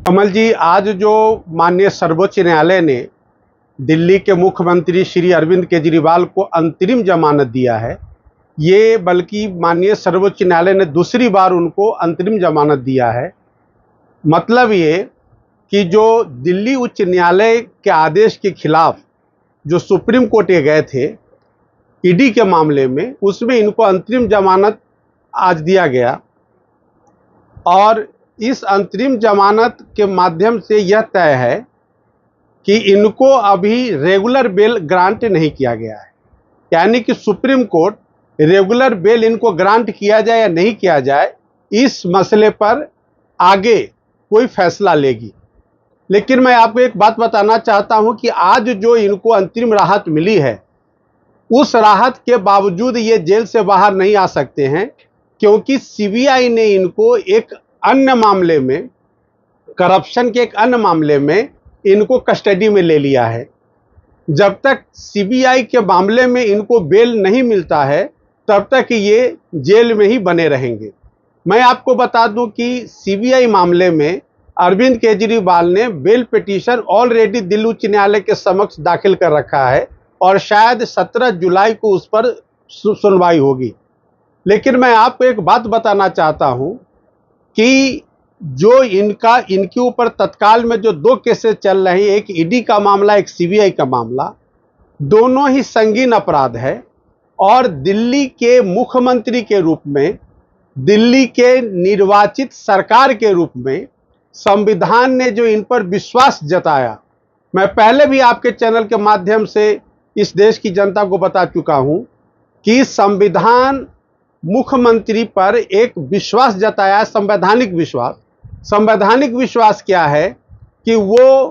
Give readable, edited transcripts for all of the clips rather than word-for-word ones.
कमल जी, आज जो माननीय सर्वोच्च न्यायालय ने दिल्ली के मुख्यमंत्री श्री अरविंद केजरीवाल को अंतरिम जमानत दिया है, ये बल्कि माननीय सर्वोच्च न्यायालय ने दूसरी बार उनको अंतरिम जमानत दिया है। मतलब ये कि जो दिल्ली उच्च न्यायालय के आदेश के खिलाफ जो सुप्रीम कोर्ट गए थे ईडी के मामले में, उसमें इनको अंतरिम जमानत आज दिया गया और इस अंतरिम जमानत के माध्यम से यह तय है कि इनको अभी रेगुलर बेल ग्रांट नहीं किया गया है। यानी कि सुप्रीम कोर्ट रेगुलर बेल इनको ग्रांट किया जाए या नहीं किया जाए, इस मसले पर आगे कोई फैसला लेगी। लेकिन मैं आपको एक बात बताना चाहता हूं कि आज जो इनको अंतरिम राहत मिली है, उस राहत के बावजूद ये जेल से बाहर नहीं आ सकते हैं, क्योंकि सीबीआई ने इनको एक अन्य मामले में, करप्शन के एक अन्य मामले में इनको कस्टडी में ले लिया है। जब तक सीबीआई के मामले में इनको बेल नहीं मिलता है, तब तक ये जेल में ही बने रहेंगे। मैं आपको बता दूं कि सीबीआई मामले में अरविंद केजरीवाल ने बेल पिटीशन ऑलरेडी दिल्ली उच्च न्यायालय के समक्ष दाखिल कर रखा है और शायद 17 जुलाई को उस पर सुनवाई होगी। लेकिन मैं आपको एक बात बताना चाहता हूं कि जो इनके ऊपर तत्काल में जो 2 केसेस चल रहे हैं, एक ईडी का मामला, एक सीबीआई का मामला, दोनों ही संगीन अपराध है और दिल्ली के मुख्यमंत्री के रूप में, दिल्ली के निर्वाचित सरकार के रूप में संविधान ने जो इन पर विश्वास जताया, मैं पहले भी आपके चैनल के माध्यम से इस देश की जनता को बता चुका हूं कि संविधान मुख्यमंत्री पर एक विश्वास जताया, संवैधानिक विश्वास। संवैधानिक विश्वास क्या है कि वो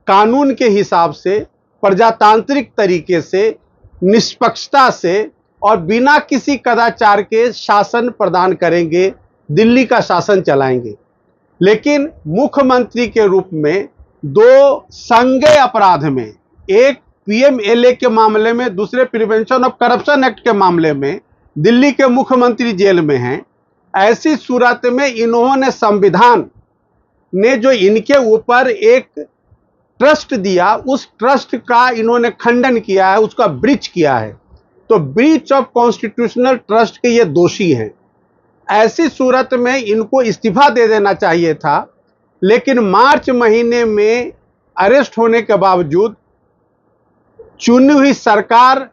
कानून के हिसाब से, प्रजातांत्रिक तरीके से, निष्पक्षता से और बिना किसी कदाचार के शासन प्रदान करेंगे, दिल्ली का शासन चलाएंगे। लेकिन मुख्यमंत्री के रूप में 2 संज्ञेय अपराध में, एक पीएमएलए के मामले में, दूसरे प्रिवेंशन ऑफ करप्शन एक्ट के मामले में दिल्ली के मुख्यमंत्री जेल में हैं। ऐसी सूरत में इन्होंने, संविधान ने जो इनके ऊपर एक ट्रस्ट दिया, उस ट्रस्ट का इन्होंने खंडन किया है, उसका ब्रीच किया है। तो ब्रीच ऑफ कॉन्स्टिट्यूशनल ट्रस्ट के ये दोषी हैं। ऐसी सूरत में इनको इस्तीफा दे देना चाहिए था, लेकिन मार्च महीने में अरेस्ट होने के बावजूद चुनी हुई सरकार,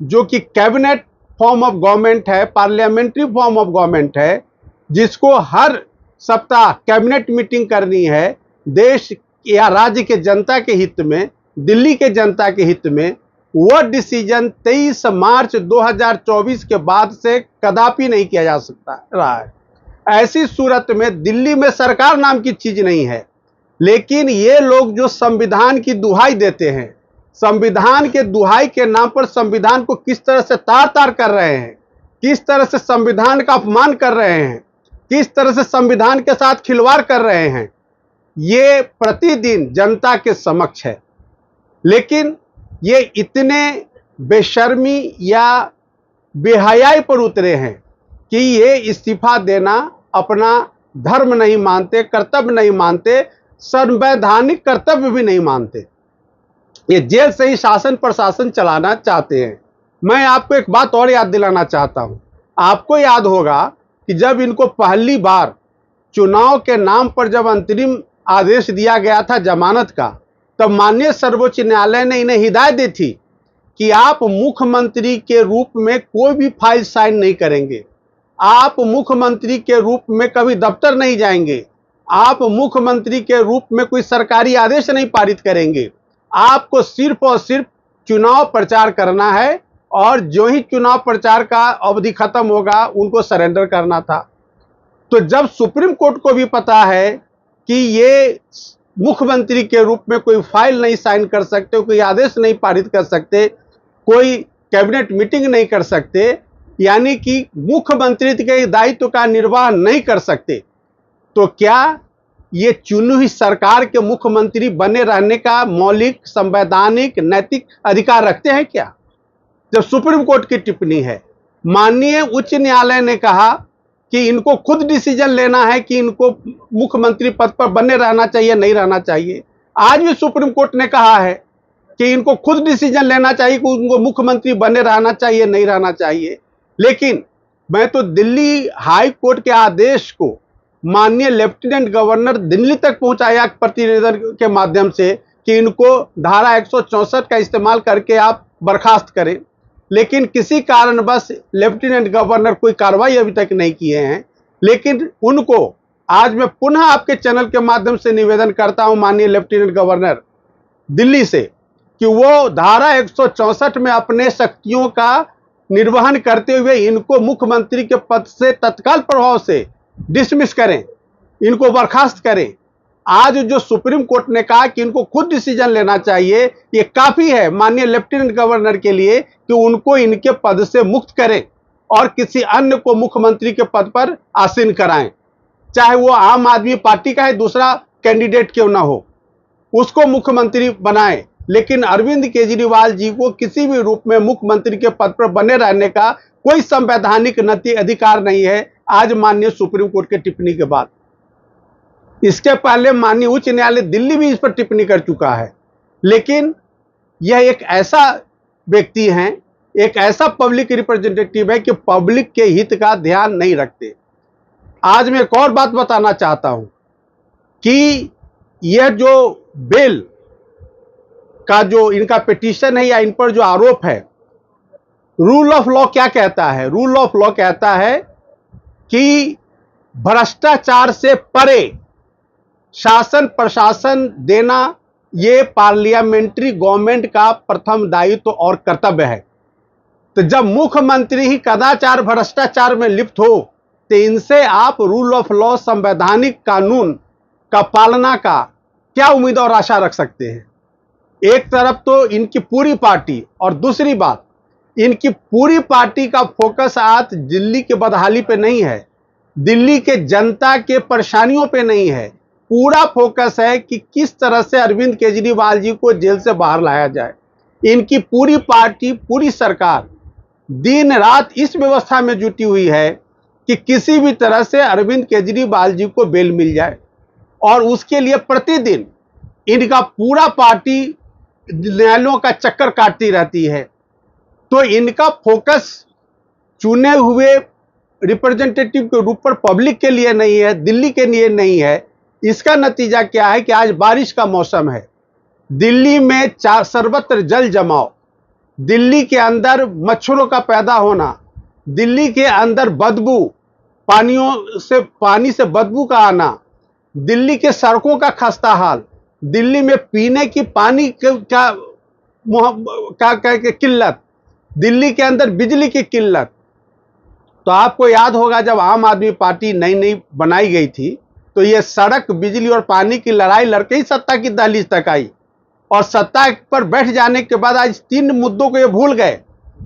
जो कि कैबिनेट फॉर्म ऑफ गवर्नमेंट है, पार्लियामेंट्री फॉर्म ऑफ गवर्नमेंट है, जिसको हर सप्ताह कैबिनेट मीटिंग करनी है, देश या राज्य के जनता के हित में, दिल्ली के जनता के हित में, वह डिसीजन 23 मार्च 2024 के बाद से कदापि नहीं किया जा सकता रहा है। ऐसी सूरत में दिल्ली में सरकार नाम की चीज नहीं है, लेकिन ये लोग जो संविधान की दुहाई देते हैं, संविधान के दुहाई के नाम पर संविधान को किस तरह से तार तार कर रहे हैं, किस तरह से संविधान का अपमान कर रहे हैं, किस तरह से संविधान के साथ खिलवाड़ कर रहे हैं, ये प्रतिदिन जनता के समक्ष है। लेकिन ये इतने बेशर्मी या बेहयाई पर उतरे हैं कि ये इस्तीफा देना अपना धर्म नहीं मानते, कर्तव्य नहीं मानते, संवैधानिक कर्तव्य भी नहीं मानते। ये जेल से ही शासन प्रशासन चलाना चाहते हैं। मैं आपको एक बात और याद दिलाना चाहता हूं। आपको याद होगा कि जब इनको पहली बार चुनाव के नाम पर जब अंतरिम आदेश दिया गया था जमानत का, तब माननीय सर्वोच्च न्यायालय ने इन्हें हिदायत दी थी कि आप मुख्यमंत्री के रूप में कोई भी फाइल साइन नहीं करेंगे, आप मुख्यमंत्री के रूप में कभी दफ्तर नहीं जाएंगे, आप मुख्यमंत्री के रूप में कोई सरकारी आदेश नहीं पारित करेंगे, आपको सिर्फ और सिर्फ चुनाव प्रचार करना है और जो ही चुनाव प्रचार का अवधि खत्म होगा उनको सरेंडर करना था। तो जब सुप्रीम कोर्ट को भी पता है कि ये मुख्यमंत्री के रूप में कोई फाइल नहीं साइन कर सकते, कोई आदेश नहीं पारित कर सकते, कोई कैबिनेट मीटिंग नहीं कर सकते, यानी कि मुख्यमंत्री के दायित्व का निर्वाह नहीं कर सकते, तो क्या ये चुनी हुई सरकार के मुख्यमंत्री बने रहने का मौलिक, संवैधानिक, नैतिक अधिकार रखते हैं क्या? जब सुप्रीम कोर्ट की टिप्पणी है, माननीय उच्च न्यायालय ने कहा कि इनको खुद डिसीजन लेना है कि इनको मुख्यमंत्री पद पर बने रहना चाहिए नहीं रहना चाहिए। आज भी सुप्रीम कोर्ट ने कहा है कि इनको खुद डिसीजन लेना चाहिए कि उनको मुख्यमंत्री बने रहना चाहिए नहीं रहना चाहिए। लेकिन मैं तो दिल्ली हाई कोर्ट के आदेश को माननीय लेफ्टिनेंट गवर्नर दिल्ली तक पहुंचाया प्रतिनिधित्व के माध्यम से कि इनको धारा 164 का इस्तेमाल करके आप बर्खास्त करें, लेकिन किसी कारणवश लेफ्टिनेंट गवर्नर कोई कार्रवाई अभी तक नहीं किए हैं। लेकिन उनको आज मैं पुनः आपके चैनल के माध्यम से निवेदन करता हूं माननीय लेफ्टिनेंट गवर्नर दिल्ली से कि वो धारा 164 में अपने शक्तियों का निर्वहन करते हुए इनको मुख्यमंत्री के पद से तत्काल प्रभाव से डिसमिस करें, इनको बर्खास्त करें। आज जो सुप्रीम कोर्ट ने कहा कि इनको खुद डिसीजन लेना चाहिए, ये काफी है माननीय लेफ्टिनेंट गवर्नर के लिए कि उनको इनके पद से मुक्त करें और किसी अन्य को मुख्यमंत्री के पद पर आसीन कराएं, चाहे वो आम आदमी पार्टी का है, दूसरा कैंडिडेट क्यों ना हो, उसको मुख्यमंत्री बनाएं। लेकिन अरविंद केजरीवाल जी को किसी भी रूप में मुख्यमंत्री के पद पर बने रहने का कोई संवैधानिक नैतिक अधिकार नहीं है आज माननीय सुप्रीम कोर्ट की टिप्पणी के बाद। इसके पहले माननीय उच्च न्यायालय दिल्ली भी इस पर टिप्पणी कर चुका है। लेकिन यह एक ऐसा व्यक्ति हैं, एक ऐसा पब्लिक रिप्रेजेंटेटिव है कि पब्लिक के हित का ध्यान नहीं रखते। आज मैं एक और बात बताना चाहता हूं कि यह जो बेल का जो इनका पिटीशन है या इन पर जो आरोप है, रूल ऑफ लॉ क्या कहता है? रूल ऑफ लॉ कहता है कि भ्रष्टाचार से परे शासन प्रशासन देना ये पार्लियामेंट्री गवर्नमेंट का प्रथम दायित्व और कर्तव्य है। तो जब मुख्यमंत्री ही कदाचार भ्रष्टाचार में लिप्त हो तो इनसे आप रूल ऑफ लॉ संवैधानिक कानून का पालना का क्या उम्मीद और आशा रख सकते हैं? एक तरफ तो इनकी पूरी पार्टी और दूसरी बात इनकी पूरी पार्टी का फोकस आज दिल्ली के बदहाली पे नहीं है, दिल्ली के जनता के परेशानियों पे नहीं है। पूरा फोकस है कि किस तरह से अरविंद केजरीवाल जी को जेल से बाहर लाया जाए। इनकी पूरी पार्टी पूरी सरकार दिन रात इस व्यवस्था में जुटी हुई है कि किसी भी तरह से अरविंद केजरीवाल जी को बेल मिल जाए और उसके लिए प्रतिदिन इनका पूरा पार्टी न्यायालयों का चक्कर काटती रहती है। तो इनका फोकस चुने हुए रिप्रेजेंटेटिव के रूप पर पब्लिक के लिए नहीं है, दिल्ली के लिए नहीं है। इसका नतीजा क्या है कि आज बारिश का मौसम है, दिल्ली में सर्वत्र जल जमाव, दिल्ली के अंदर मच्छरों का पैदा होना, दिल्ली के अंदर बदबू, पानी से बदबू का आना, दिल्ली के सड़कों का खस्ता हाल, दिल्ली में पीने की पानी का किल्लत, दिल्ली के अंदर बिजली की किल्लत। तो आपको याद होगा जब आम आदमी पार्टी नई नई बनाई गई थी तो ये सड़क बिजली और पानी की लड़ाई लड़के ही सत्ता की दहलीज तक आई और सत्ता पर बैठ जाने के बाद आज 3 मुद्दों को ये भूल गए।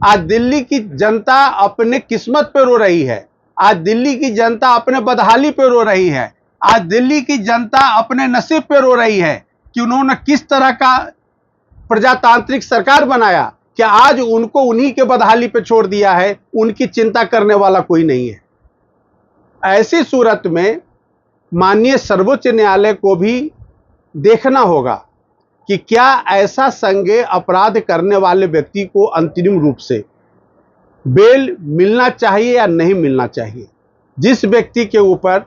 आज दिल्ली की जनता अपने किस्मत पे रो रही है, आज दिल्ली की जनता अपने बदहाली पे रो रही है, आज दिल्ली की जनता अपने नसीब पे रो रही है कि उन्होंने किस तरह का प्रजातांत्रिक सरकार बनाया कि आज उनको उन्हीं के बदहाली पे छोड़ दिया है, उनकी चिंता करने वाला कोई नहीं है। ऐसी सूरत में माननीय सर्वोच्च न्यायालय को भी देखना होगा कि क्या ऐसा संज्ञेय अपराध करने वाले व्यक्ति को अंतरिम रूप से बेल मिलना चाहिए या नहीं मिलना चाहिए। जिस व्यक्ति के ऊपर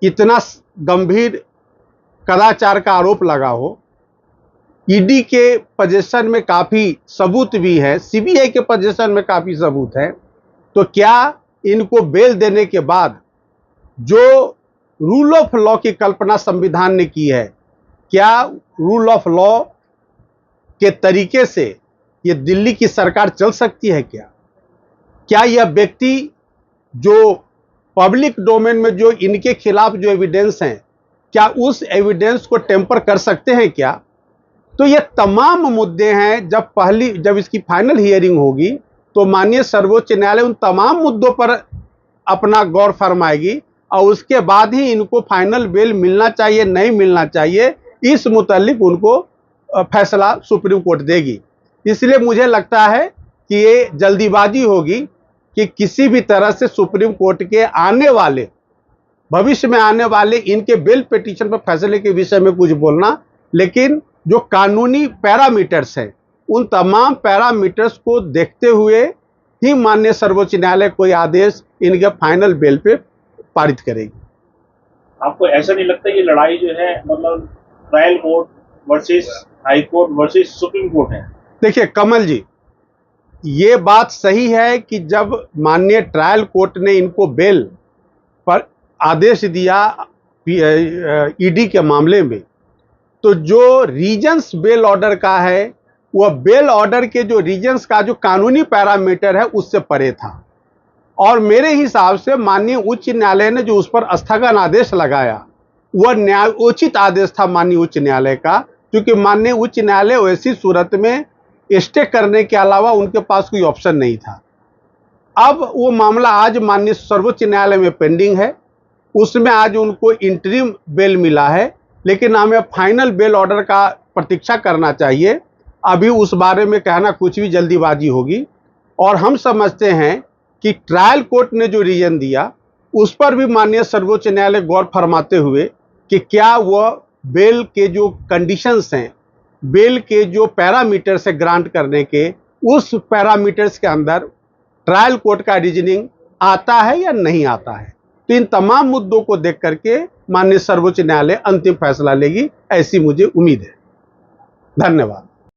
इतना गंभीर कदाचार का आरोप लगा हो, ईडी के पोजीशन में काफी सबूत भी है, सीबीआई के पोजीशन में काफी सबूत है, तो क्या इनको बेल देने के बाद जो रूल ऑफ लॉ की कल्पना संविधान ने की है, क्या रूल ऑफ लॉ के तरीके से ये दिल्ली की सरकार चल सकती है? क्या यह व्यक्ति जो पब्लिक डोमेन में जो इनके खिलाफ जो एविडेंस हैं, क्या उस एविडेंस को टेम्पर कर सकते हैं क्या? तो ये तमाम मुद्दे हैं। जब इसकी फाइनल हियरिंग होगी तो माननीय सर्वोच्च न्यायालय उन तमाम मुद्दों पर अपना गौर फरमाएगी और उसके बाद ही इनको फाइनल बेल मिलना चाहिए नहीं मिलना चाहिए, इस मुतालिक उनको फैसला सुप्रीम कोर्ट देगी। इसलिए मुझे लगता है कि ये जल्दीबाजी होगी कि किसी भी तरह से सुप्रीम कोर्ट के आने वाले भविष्य में आने वाले इनके बेल पिटीशन पर फैसले के विषय में कुछ बोलना, लेकिन जो कानूनी पैरामीटर्स हैं उन तमाम पैरामीटर्स को देखते हुए ही माननीय सर्वोच्च न्यायालय कोई आदेश इनके फाइनल बेल पे पारित करेगी। आपको ऐसा नहीं लगता ये लड़ाई जो है मतलब trial court versus high court versus supreme court है? देखिए कमल जी, ये बात सही है कि जब माननीय ट्रायल कोर्ट ने इनको बेल पर आदेश दिया ईडी के मामले में, तो जो रीजन्स बेल ऑर्डर का है वह बेल ऑर्डर के जो रीजन्स का जो कानूनी पैरामीटर है उससे परे था। और मेरे हिसाब से माननीय उच्च न्यायालय ने जो उस पर स्थगन आदेश लगाया वह न्यायोचित आदेश था माननीय उच्च न्यायालय का, क्योंकि माननीय उच्च न्यायालय वैसी सूरत में स्टे करने के अलावा उनके पास कोई ऑप्शन नहीं था। अब वो मामला आज माननीय सर्वोच्च न्यायालय में पेंडिंग है, उसमें आज उनको इंटरिम बेल मिला है, लेकिन हमें फाइनल बेल ऑर्डर का प्रतीक्षा करना चाहिए। अभी उस बारे में कहना कुछ भी जल्दीबाजी होगी। और हम समझते हैं कि ट्रायल कोर्ट ने जो रीजन दिया उस पर भी माननीय सर्वोच्च न्यायालय गौर फरमाते हुए कि क्या वह बेल के जो कंडीशंस हैं, बेल के जो पैरामीटर्स है ग्रांट करने के, उस पैरामीटर्स के अंदर ट्रायल कोर्ट का रीजनिंग आता है या नहीं आता है। तो इन तमाम मुद्दों को देख करके माननीय सर्वोच्च न्यायालय अंतिम फैसला लेगी, ऐसी मुझे उम्मीद है। धन्यवाद।